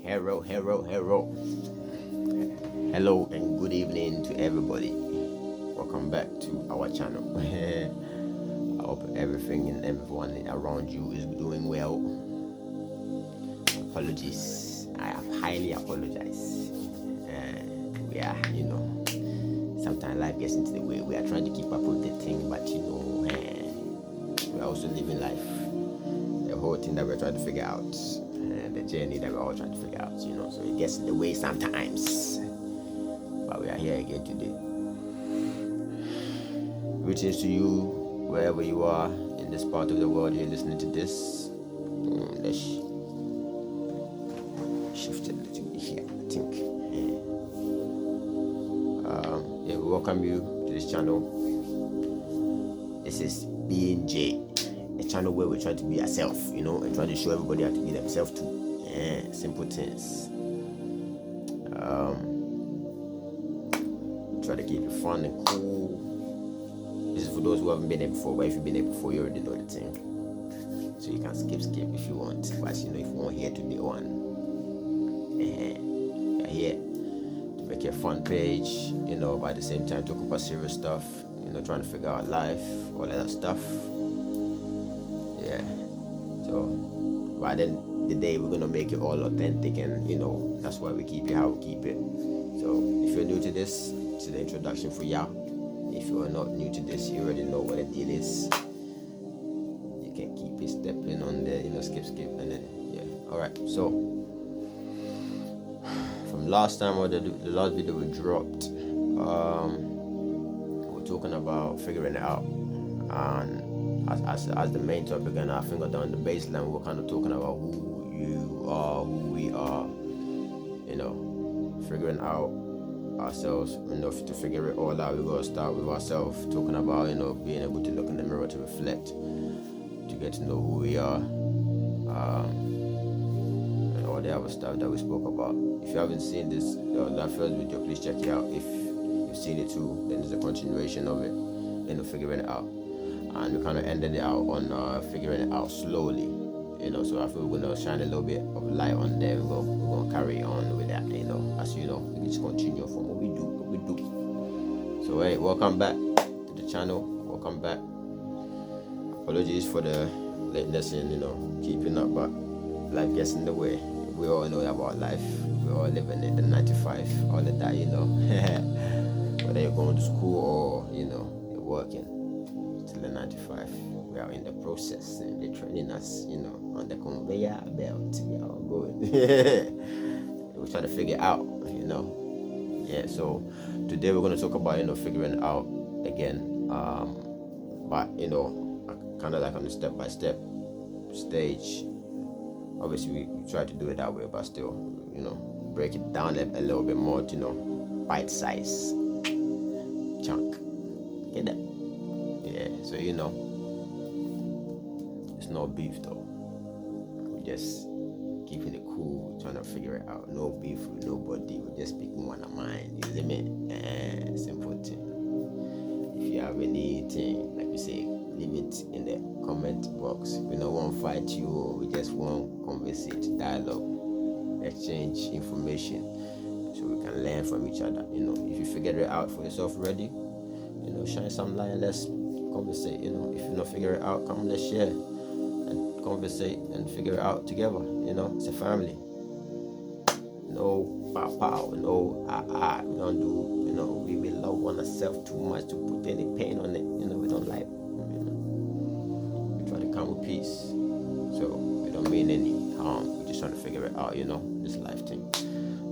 Hello. Hello and good evening to everybody. Welcome back to our channel. I hope everything and everyone around you is doing well. Apologies. I have highly apologized. We are, sometimes life gets into the way. We are trying to keep up with the thing, but we're also living life. The whole thing that we're trying to figure out. The journey that we're all trying to figure out, so it gets in the way sometimes. But we are here again today. Greetings to you, wherever you are in this part of the world you're listening to this. Let's shift it a little bit here, I think. We welcome you to this channel. This is Being J, a channel where we're trying to be ourselves, and trying to show everybody how to be themselves too. Simple things. Try to keep it fun and cool. This is for those who haven't been there before, but if you've been there before, you already know the thing. So you can skip if you want. But if you want here to be on, you're here to make a fun page, but at the same time talk about serious stuff, trying to figure out life, all that stuff. Yeah. So by then the day we're gonna make it all authentic, and that's why we keep it how we keep it. So if you're new to this, to the introduction for y'all. If you are not new to this, you already know what the deal is. You can keep it stepping on there, skip, and then alright. So from last time or the last video we dropped, we're talking about figuring it out, and as the main topic, and I think down the baseline we're kind of talking about who you are, who we are, figuring out ourselves. To figure it all out, we gotta start with ourselves, talking about being able to look in the mirror, to reflect, to get to know who we are, and all the other stuff that we spoke about. If you haven't seen this that first video, please check it out. If you've seen it too, then it's a continuation of it, figuring it out. And we kind of ended it out on figuring it out slowly, so I feel we're going to shine a little bit of light on there. We're going to carry on with that, as we just continue from what we do. So hey, welcome back to the channel. Welcome back. Apologies for the lateness and keeping up, but life gets in the way. We all know about life. We're all living in the 9-to-5, all of that, whether you're going to school or you're working, still the 9-to-5. We are in the process, and they're training us, on the conveyor belt. We are all going. We're trying to figure it out, So today we're going to talk about, figuring it out again. But kind of like on a step-by-step stage. Obviously, we try to do it that way, but still, break it down a little bit more to, bite size chunk. Get that? Yeah. So it's no beef though. We're just keeping it cool, trying to figure it out. No beef with nobody. We're just speaking one of mine. You see me? Simple thing. If you have anything, like we say, leave it in the comment box. We don't want to fight you, or we just want conversate, dialogue, exchange information, so we can learn from each other. If you figure it out for yourself already, shine some light and let's conversate. If you don't figure it out, come, let's share and conversate and figure it out together. It's a family. No pow, no we don't do, we love one ourselves too much to put any pain on it. We don't like, we try to come with peace, so we don't mean any harm. We're just trying to figure it out, this life thing.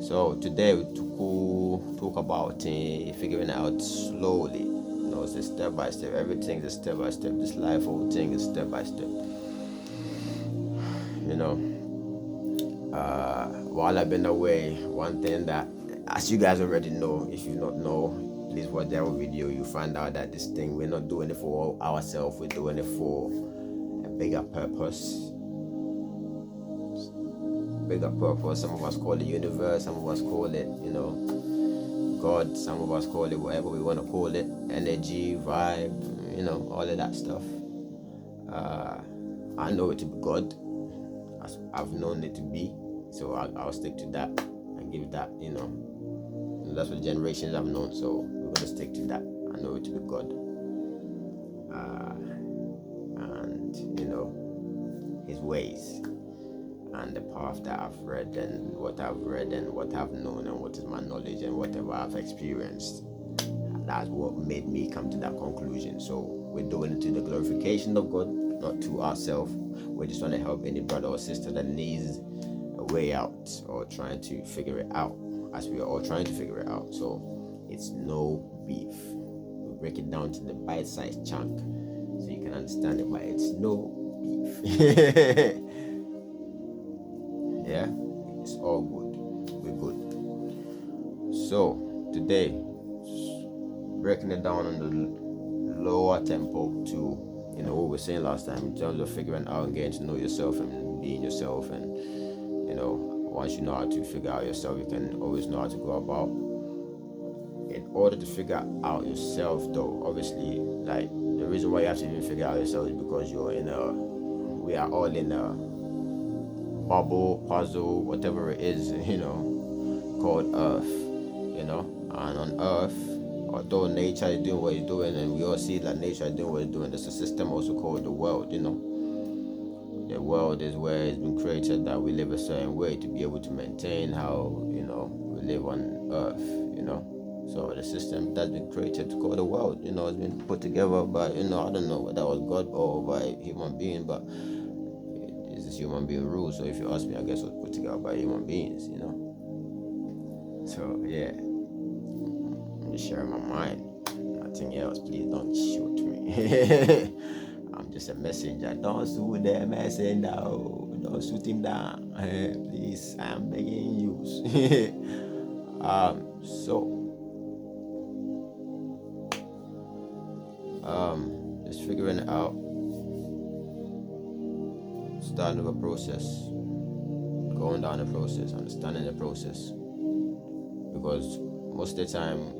So today we talk about figuring it out slowly. It's a step by step. Everything's a step by step. This life, whole thing is step by step. While I've been away, one thing that, as you guys already know, if you not know, please watch that video. You find out that this thing, we're not doing it for ourselves. We're doing it for a bigger purpose. Some of us call it universe. Some of us call it, God. Some of us call it whatever we want to call it. Energy, vibe, all of that stuff. I know it to be God, as I've known it to be. So I'll stick to that and give that, that's what generations have known. So we're gonna stick to that. I know it to be God, and His ways, and the path that I've read, and what I've read, and what I've known, and what is my knowledge, and whatever I've experienced. That's what made me come to that conclusion. So we're doing it to the glorification of God, not to ourselves. We're just trying to help any brother or sister that needs a way out or trying to figure it out, as we are all trying to figure it out. So it's no beef. We break it down to the bite-sized chunk so you can understand it, but it's no beef. Yeah, it's all good. We're good. So today, breaking it down on the lower tempo to what we were saying last time in terms of figuring out and getting to know yourself and being yourself, and once you know how to figure out yourself, you can always know how to go about. In order to figure out yourself, though, obviously, like, the reason why you have to even figure out yourself is because we are all in a bubble, puzzle, whatever it is, called Earth, and on Earth, although nature is doing what it's doing, and we all see that nature is doing what it's doing, there's a system also called the world. The world is where it's been created that we live a certain way to be able to maintain how we live on Earth. So the system that's been created to call the world, it's been put together by I don't know whether that was God or by human being, but this is human being rules. So if you ask me, I guess it was put together by human beings. So yeah, I'm just sharing my mind. Nothing else. Please don't shoot me. I'm just a messenger. Don't shoot the messenger. Don't shoot him down. Please, I'm begging you. Just figuring it out. Starting with a process. Going down the process. Understanding the process. Because most of the time,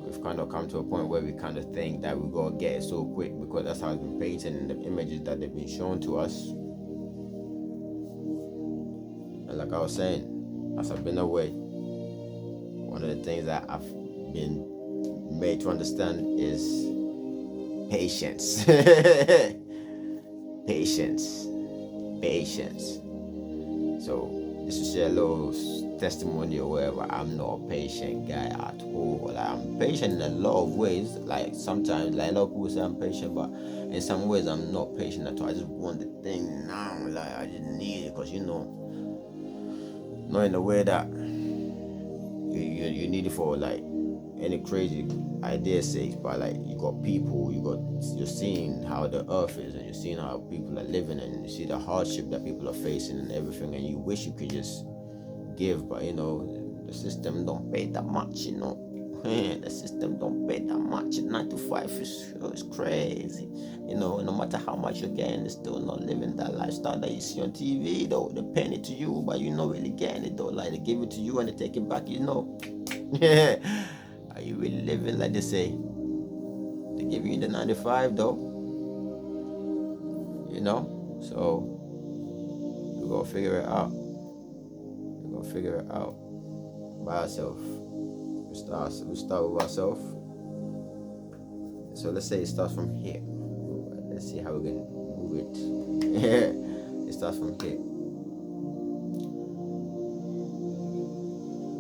we've kind of come to a point where we kind of think that we're going to get it so quick, because that's how it's been painted in the images that they've been shown to us. And like I was saying, as I've been away, one of the things that I've been made to understand is patience. Patience. So just to share a little testimony or whatever, I'm not a patient guy at all. Like, I'm patient in a lot of ways. Like, sometimes, like, a lot of people say I'm patient, but in some ways I'm not patient at all. I just want the thing now. Like, I just need it, because not in a way that you need it for like any crazy idea's sake, but like, you got people, you're seeing how the earth is, and you're seeing how people are living, and you see the hardship that people are facing and everything, and you wish you could just give, but the system don't pay that much. The system don't pay that much. 9 to 5 is crazy. No matter how much you're getting, it's still not living that lifestyle that you see on TV, though. They're paying it to you, but you're not really getting it, though. Like, they give it to you and they take it back. Yeah. Are you really living like they say? They give you the 95, though. So we gotta figure it out. By ourselves. We start with ourselves. So let's say it starts from here. Let's see how we can move it. It starts from here.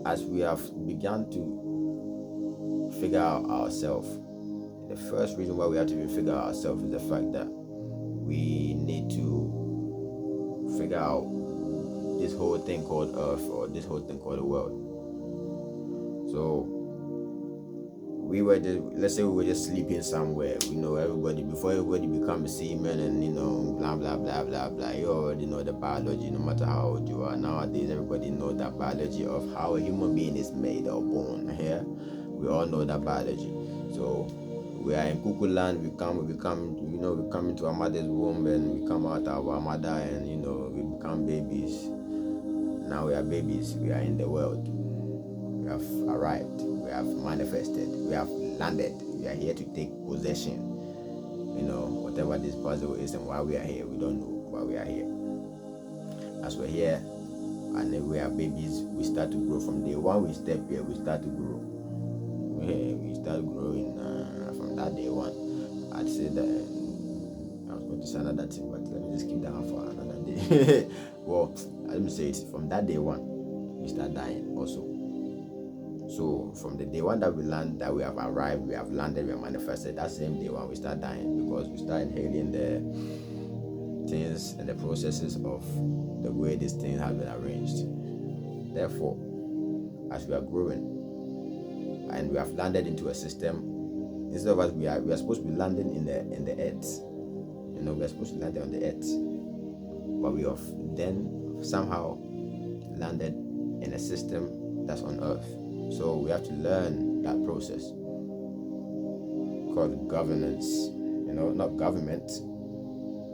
As we have begun to figure out ourselves, the first reason why we have to figure out ourselves is the fact that we need to figure out this whole thing called Earth, or this whole thing called the world. So let's say we were just sleeping somewhere. Before everybody become a seaman and blah blah blah blah blah. You already know the biology, no matter how old you are. Nowadays, everybody knows that biology of how a human being is made or born. Yeah, we all know that biology. So we are in cuckoo land. We come into our mother's womb, and we come out of our mother, and we become babies. Now we are babies. We are in the world. We have arrived. We have manifested. We have landed. We are here to take possession. Whatever this puzzle is and why we are here, we don't know why we are here. As we're here, And then we are babies, we start to grow from day one. We step here, we start to grow. We start growing from that day one. I'd say that I was going to say another thing, but let me just keep that one for another day. Well, let me say it. From that day one, we start dying also. So from the day one that we land, that we have arrived, we have landed, we have manifested, that same day one we start dying, because we start inhaling the things and the processes of the way these things have been arranged. Therefore, as we are growing and we have landed into a system, instead of us, we are supposed to be landing in the earth. We are supposed to land on the earth, but we have then somehow landed in a system that's on earth. So we have to learn that process called governance. Not government.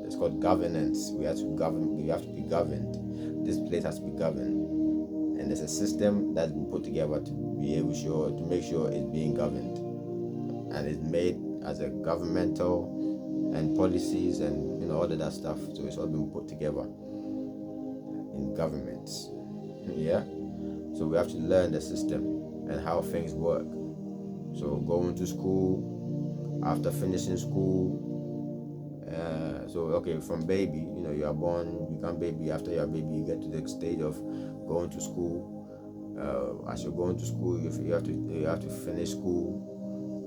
It's called governance. We have to govern. We have to be governed. This place has to be governed, and there's a system that's been put together to be able to make sure it's being governed, and it's made as a governmental and policies and all of that stuff. So it's all been put together in governments. Yeah. So we have to learn the system and how things work. So going to school, after finishing school, from baby, you are born, you become baby. After you're a baby, you get to the stage of going to school. As you're going to school, you have to finish school.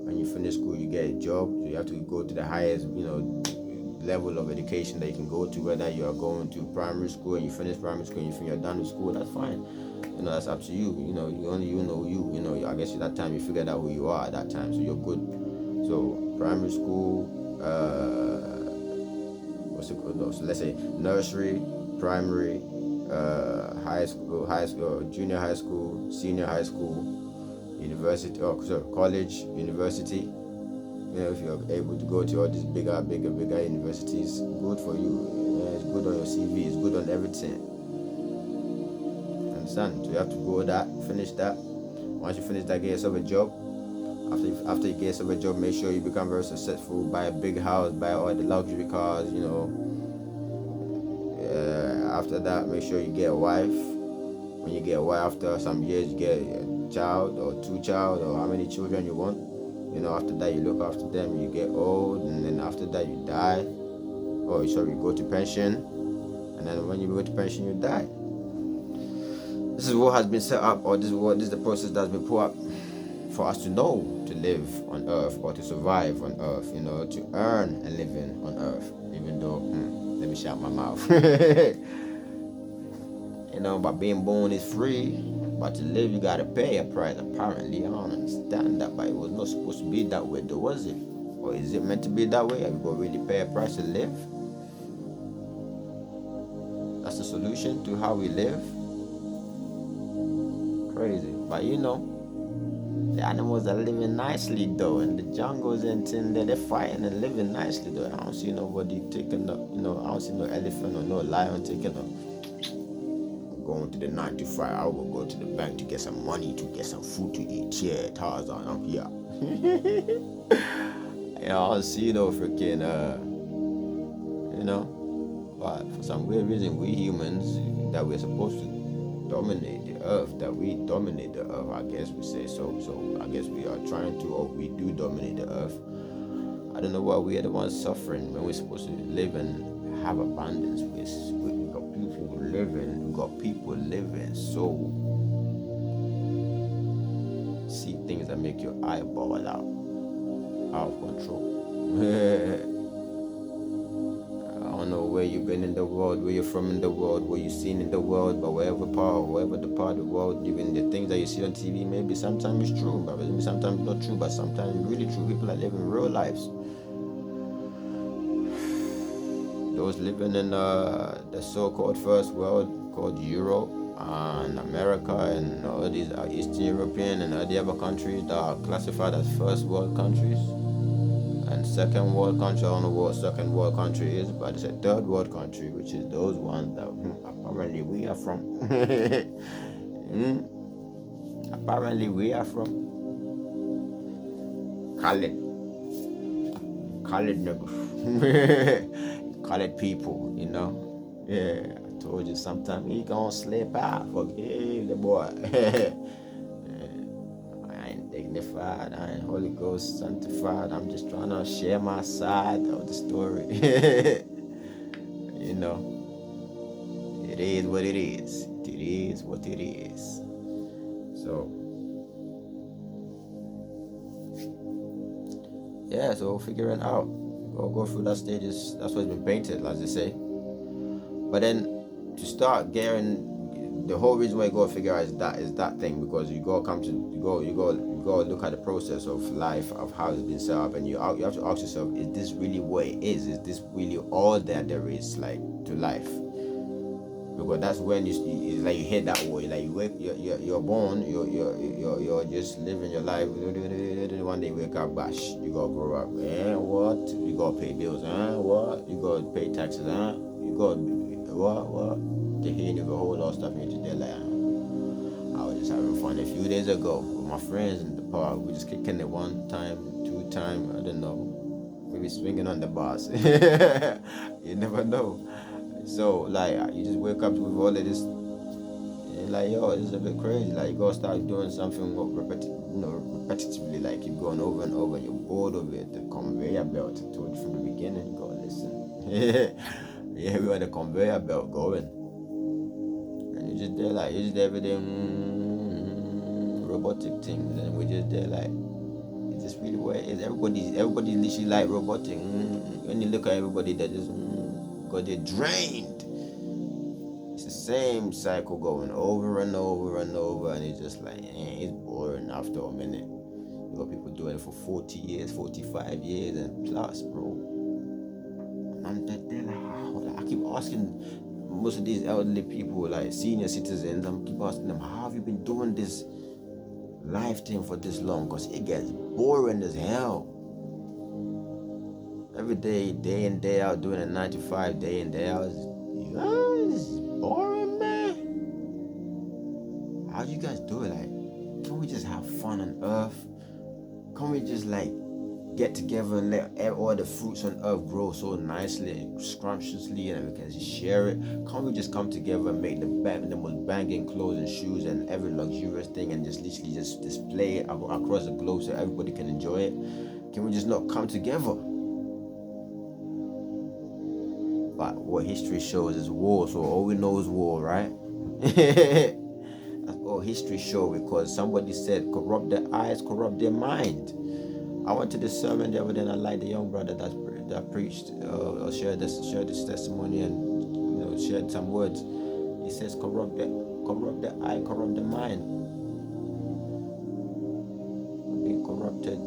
When you finish school, you get a job. So you have to go to the highest, level of education that you can go to. Whether you are going to primary school and you finish primary school and you're done with school, that's fine. That's up to you. You know you. I guess at that time you figured out who you are at that time, so you're good. So primary school, what's it called? So let's say nursery, primary, high school, junior high school, senior high school, university, college, university. If you're able to go to all these bigger universities, good for you. It's good on your CV. It's good on everything. Understand? So you have to go that, finish that. Once you finish that, get yourself a job. After you get yourself a job, make sure you become very successful. Buy a big house, buy all the luxury cars. After that, make sure you get a wife. When you get a wife, after some years, you get a child or two child or how many children you want. After that, you look after them, you get old, and then after that, you die. You go to pension, and then when you go to pension, you die. This is what has been set up, or this is the process that's been put up for us to know to live on earth or to survive on earth, to earn a living on earth. Even though, let me shut my mouth. But being born is free. But to live, you gotta pay a price. Apparently, I don't understand that, but it was not supposed to be that way, though, was it? Or is it meant to be that way? Have you got to really pay a price to live? That's the solution to how we live. Crazy, but the animals are living nicely though, in the jungles and they're fighting and living nicely though. I don't see nobody taking I don't see no elephant or no lion taking going to the 9 to 5. I will go to the bank to get some money, to get some food to eat. Yeah, Tarzan, I'm here. I don't see no freaking, but for some weird reason, we humans, that we're supposed to dominate the earth, that we dominate the earth, I guess we say so. So I guess we are trying to, or we do dominate the earth. I don't know why we are the ones suffering when we're supposed to live and have abundance. We got people living, we got people living, so see things that make your eyeball out of control. I don't know where you've been in the world, where you're from in the world, what you've seen in the world, but wherever the part of the world, even the things that you see on TV, maybe sometimes it's true, but maybe sometimes it's not true, but sometimes it's really true. People are living real lives. Those living in the so-called first world, called Europe and America and all these Eastern European and all the other countries that are classified as first world countries and second world country. I don't know what second world country is, but it's a third world country, which is those ones that apparently we are from. Apparently we are from Khaled niggas. Colored people, Yeah, I told you sometime he gonna slip out. Forgive the boy. I ain't dignified, I ain't Holy Ghost sanctified. I'm just trying to share my side of the story. You know, it is what it is. It is what it is. So, yeah, so figuring out. Go through that stages. That's what's been painted, as they say. But then to start getting, the whole reason why you go figure out is that thing, because you go look at the process of life, of how it's been set up, and you have to ask yourself, is this really what it is? Is this really all that there is, like, to life? Because that's when it's like you hit that wall. Like you're born, you're just living your life. One day you wake up, bash, you gotta grow up. What? You gotta pay bills. What? You gotta pay taxes. You gotta what? They hitting you with a whole lot of stuff. And you're just there like, I was just having fun a few days ago with my friends in the park. We just kicking it 1 time, 2 time. I don't know. Maybe swinging on the bars. You never know. So, like, you just wake up with all of this, and like, yo, this is a bit crazy. Like, you gotta start doing something repetitively, like, keep going over and over, and you're bored of it. The conveyor belt, I told you from the beginning, go listen. Yeah, we were the conveyor belt going. And you're just there, like, you're just there with them robotic things, and we're just there, like, is this really what it is? Everybody's literally like robotic. When you look at everybody, they're just, because they're drained. It's the same cycle going over and over and over, and it's just like, it's boring after a minute. You got people doing it for 40 years, 45 years and plus, bro. And they're like, how? I keep asking most of these elderly people, like senior citizens, I keep asking them, how have you been doing this life thing for this long? Because it gets boring as hell. Every day, day in, day out, doing a 9 to 5, day in, day out. This is boring, man. How do you guys do it? Like, can't we just have fun on earth? Can't we just, like, get together and let all the fruits on earth grow so nicely, scrumptiously, and we can just share it? Can't we just come together and make the most banging clothes and shoes and every luxurious thing and just literally just display it across the globe so everybody can enjoy it? Can we just not come together? But what history shows is war, so all we know is war, right? That's all history shows, because somebody said, corrupt their eyes, corrupt their mind. I went to this sermon the other day, and I liked the young brother that preached or shared this testimony and shared some words. He says, corrupt the eye, corrupt the mind. Being corrupted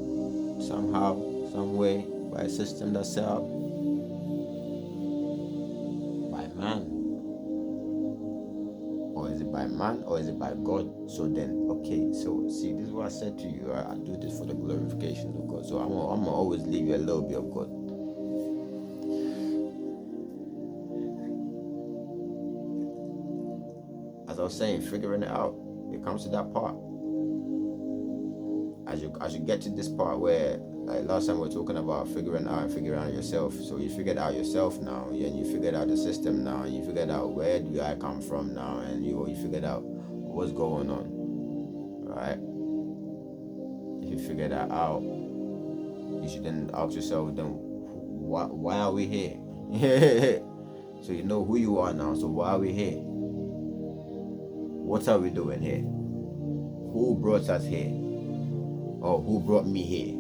somehow, some way, by a system that's set up man. Or is it by man, or is it by God? So then, okay, so see, this is what I said to you. I do this for the glorification of God. So I'm gonna always leave you a little bit of God. As I was saying, figuring it out, it comes to that part. As you get to this part where, like last time we were talking about figuring out yourself. So you figured out yourself now, and you figured out the system now, and you figured out where do I come from now, and you figured out what's going on, right? If you figure that out, you should then ask yourself, then why are we here? So you know who you are now. So why are we here? What are we doing here? Who brought us here? Or who brought me here?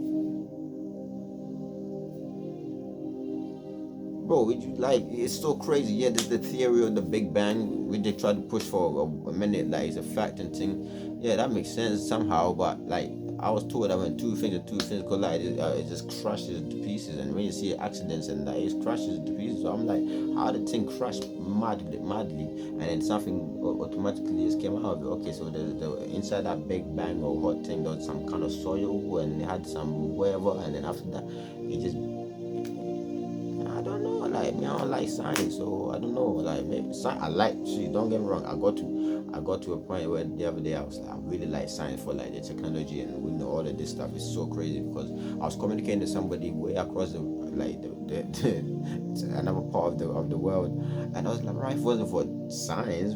Bro, it's so crazy. Yeah, there's the theory of the Big Bang, which they try to push for a minute, like it's a fact and thing. Yeah, that makes sense somehow, but like I was told that when two things collide, it just crashes to pieces. And when you see accidents and that, it crashes to pieces. So I'm like, how did the thing crash madly, and then something automatically just came out of it? Okay, so the inside that Big Bang or hot thing, there was some kind of soil, and it had some whatever, and then after that, it just, I don't know. Like, me, I don't like science, so I don't know. Like, maybe I like. See, don't get me wrong. I got to a point where the other day I was like, I really like science for like the technology and we know all of this stuff is so crazy, because I was communicating to somebody way across the like it's another part of the world. And I was like, right, if it wasn't for science,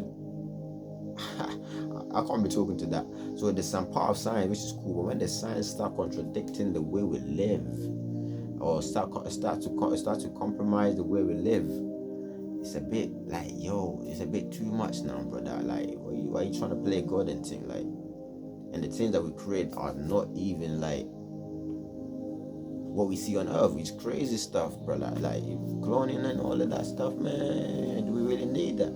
I can't be talking to that. So there's some part of science which is cool, but when the science start contradicting the way we live, or start to compromise the way we live, it's a bit like, yo, it's a bit too much now, brother. Like, why are you trying to play God and thing? Like, and the things that we create are not even like what we see on earth. It's crazy stuff, brother. Like cloning and all of that stuff, man. Do we really need that?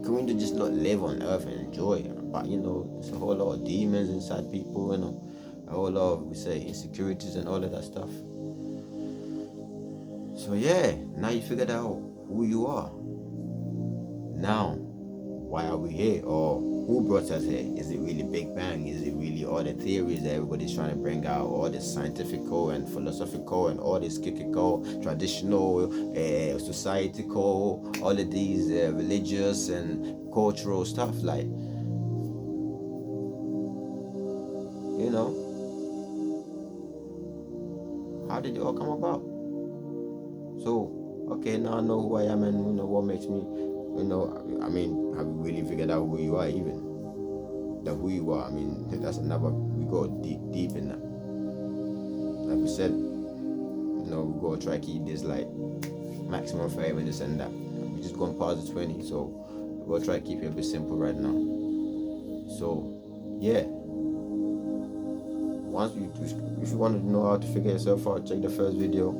Can we just not live on earth and enjoy it? But there's a whole lot of demons inside people, a whole lot of, we say, insecurities and all of that stuff. So yeah, now you figured out who you are. Now, why are we here? Or who brought us here? Is it really Big Bang? Is it really all the theories that everybody's trying to bring out, all the scientifical and philosophical and all this kikiko, traditional, societal, all of these religious and cultural stuff? Like, how did it all come about? So, okay, now I know who I am and what makes me, I mean, have you really figured out who you are even? That who you are, I mean, that's another, we go deep in that. Like we said, we go try to keep this like maximum 5 minutes and that. We just going past the 20, so we'll try to keep it a bit simple right now. So, yeah. If you want to know how to figure yourself out, check the first video.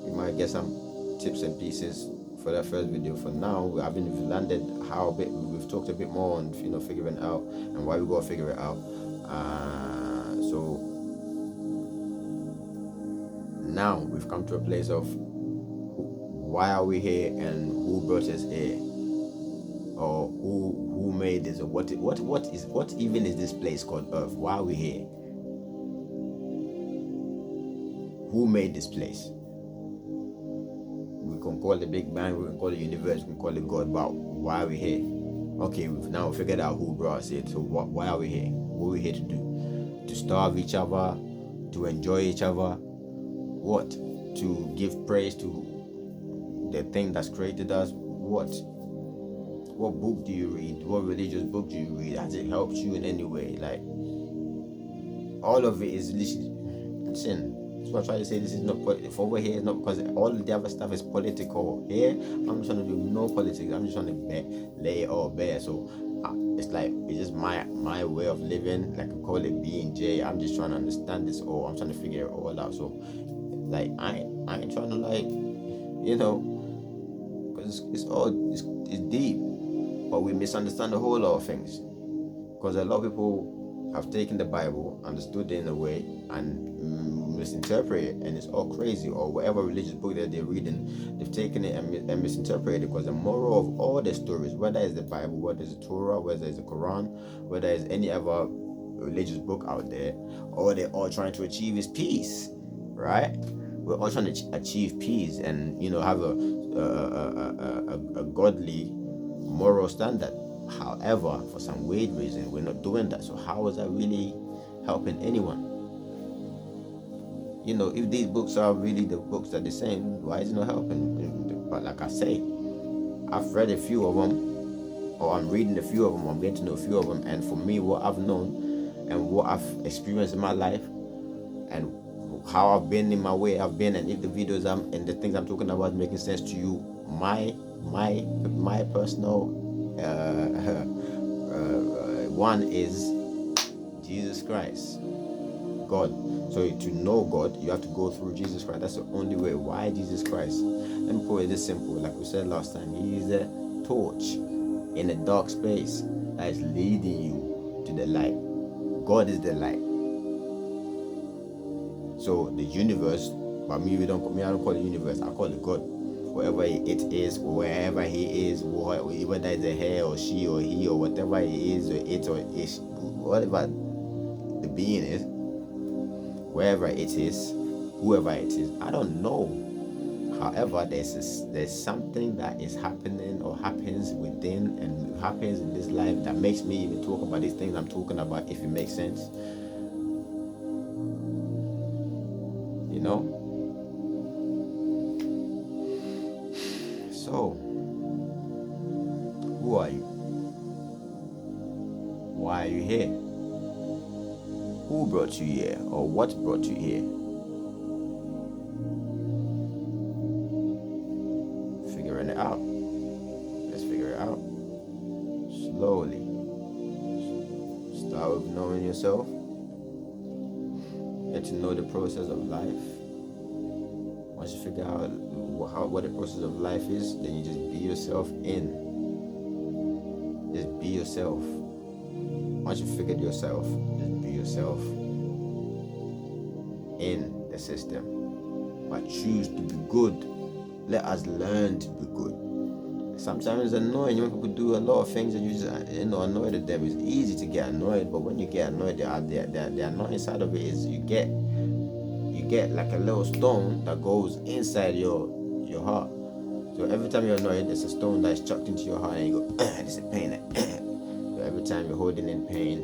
You might get some tips and pieces for that first video. For now, we've landed we've talked a bit more on figuring it out and why we gotta figure it out. So now we've come to a place of why are we here and who brought us here, or who made this, or what even is this place called Earth? Why are we here? Who made this place? We can call it Big Bang, we can call it universe, we can call it God, but why are we here? Okay, we've now figured out who brought us here. So why are we here? What are we here to do? To starve each other? To enjoy each other? What? To give praise to the thing that's created us? What? What book do you read? What religious book do you read? Has it helped you in any way? Like, all of it is listen. That's what I try to say. This is not for over here. It's not because all the other stuff is political. Here, I'm just trying to do no politics. I'm just trying to lay it all bare. So it's just my way of living. Like I call it being Jay. I'm just trying to understand this all. I'm trying to figure it all out. So like I ain't trying to because it's deep, but we misunderstand a whole lot of things. Because a lot of people have taken the Bible, understood it in a way, and misinterpret it, and it's all crazy. Or whatever religious book that they're reading, they've taken it and misinterpreted it. Because the moral of all the stories, whether it's the Bible, whether it's the Torah, whether it's the Quran, whether it's any other religious book out there, all they're all trying to achieve is peace, right? We're all trying to achieve peace and have a godly moral standard. However, for some weird reason, we're not doing that. So how is that really helping anyone? If these books are really the books that they're saying, why is it not helping? But like I say, I've read a few of them, or I'm reading a few of them, or I'm getting to know a few of them, and for me, what I've known and what I've experienced in my life, and how I've been in my way I've been, and if the videos and the things I'm talking about making sense to you, my personal one is Jesus Christ, God. So to know God, you have to go through Jesus Christ. That's the only way. Why Jesus Christ? Let me put it this simple. Like we said last time, He is a torch in a dark space that is leading you to the light. God is the light. So the universe, but I don't call it universe. I call it God. Whatever it is, wherever He is, whether it's a he or she or he or whatever it is, or it or ish, whatever the being is, wherever it is, whoever it is, I don't know. However, there's something that is happening or happens within and happens in this life that makes me even talk about these things I'm talking about, if it makes sense. So, who are you? Why are you here? Who brought you here, or what brought you here? Figuring it out. Let's figure it out. Slowly. Start with knowing yourself. Get to know the process of life. Once you figure out what the process of life is, then you just be yourself in. Just be yourself. Once you figured yourself, just be yourself in the system. But choose to be good. Let us learn to be good. Sometimes it's annoying when people do a lot of things and you just annoyed at them. It's easy to get annoyed, but when you get annoyed, the annoying side of it is you get like a little stone that goes inside your heart. So every time you're annoyed, there's a stone that's chucked into your heart and you go, this is pain. So every time you're holding in pain.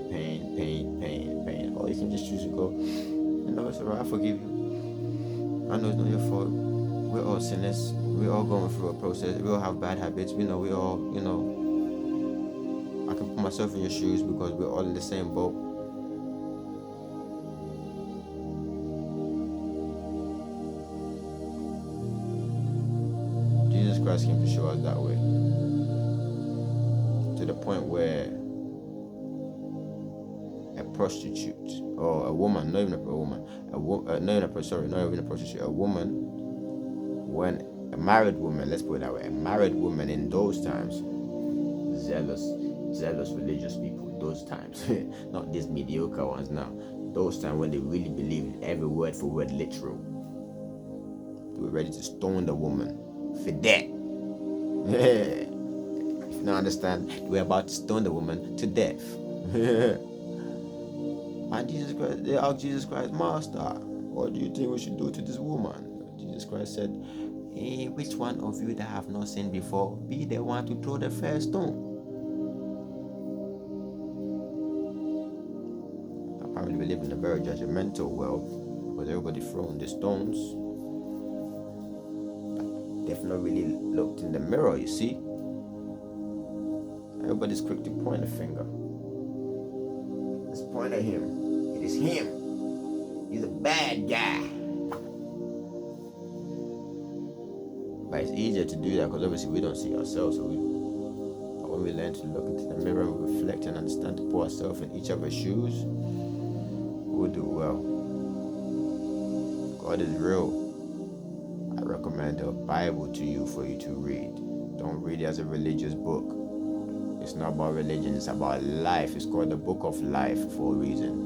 Or you can just choose to go, it's alright, I forgive you. I know it's not your fault. We're all sinners. We're all going through a process. We all have bad habits. We all, I can put myself in your shoes because we're all in the same boat. Jesus Christ came to show us that way. To the point where a prostitute or a woman, not even a prostitute, a woman, when a married woman, let's put it that way, a married woman in those times, zealous religious people, those times, not these mediocre ones now, those times when they really believed every word for word literal. They were ready to stone the woman for that. If you don't understand, they were about to stone the woman to death. And they asked Jesus Christ, Master, what do you think we should do to this woman? Jesus Christ said, which one of you that have not sinned before, be the one to throw the first stone. Apparently we live in a very judgmental world, because everybody throwing the stones. They've not really looked in the mirror, you see. Everybody's quick to point a finger. Let's point at him. It is him. He's a bad guy. But it's easier to do that because obviously we don't see ourselves. But when we learn to look into the mirror and reflect and understand to put ourselves in each other's shoes, we'll do well. God is real. I recommend the Bible to you for you to read. Don't read it as a religious book. It's not about religion, it's about life. It's called the book of life for a reason.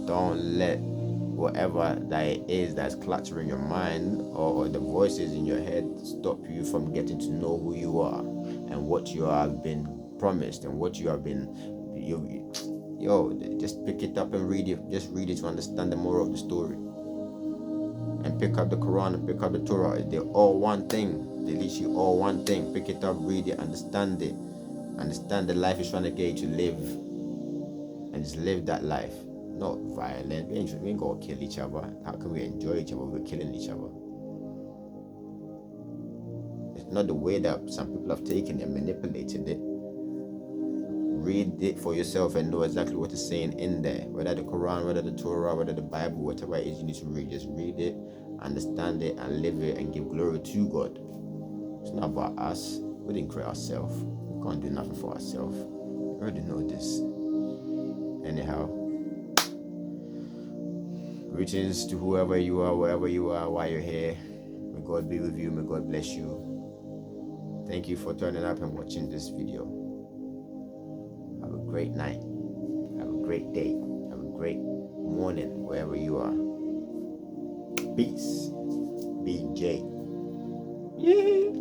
Don't let whatever that it is that's cluttering your mind or the voices in your head stop you from getting to know who you are and what you have been promised and what you have been. Just pick it up and read it. Just read it to understand the moral of the story. And pick up the Quran and pick up the Torah. They're all one thing. They literally all one thing. Pick it up, read it, understand it. Understand the life is trying to get you to live. And just live that life. Not violent. We ain't gonna kill each other. How can we enjoy each other if we're killing each other? It's not the way that some people have taken and manipulated it. Read it for yourself and know exactly what it's saying in there. Whether the Quran, whether the Torah, whether the Bible, whatever it is you need to read, just read it, understand it, and live it and give glory to God. It's not about us. We didn't create ourselves. We can't do nothing for ourselves. You already know this. Anyhow, greetings to whoever you are, wherever you are, while you're here. May God be with you. May God bless you. Thank you for turning up and watching this video. Have a great night. Have a great day. Have a great morning, wherever you are. Peace. Be Jay. Yeah.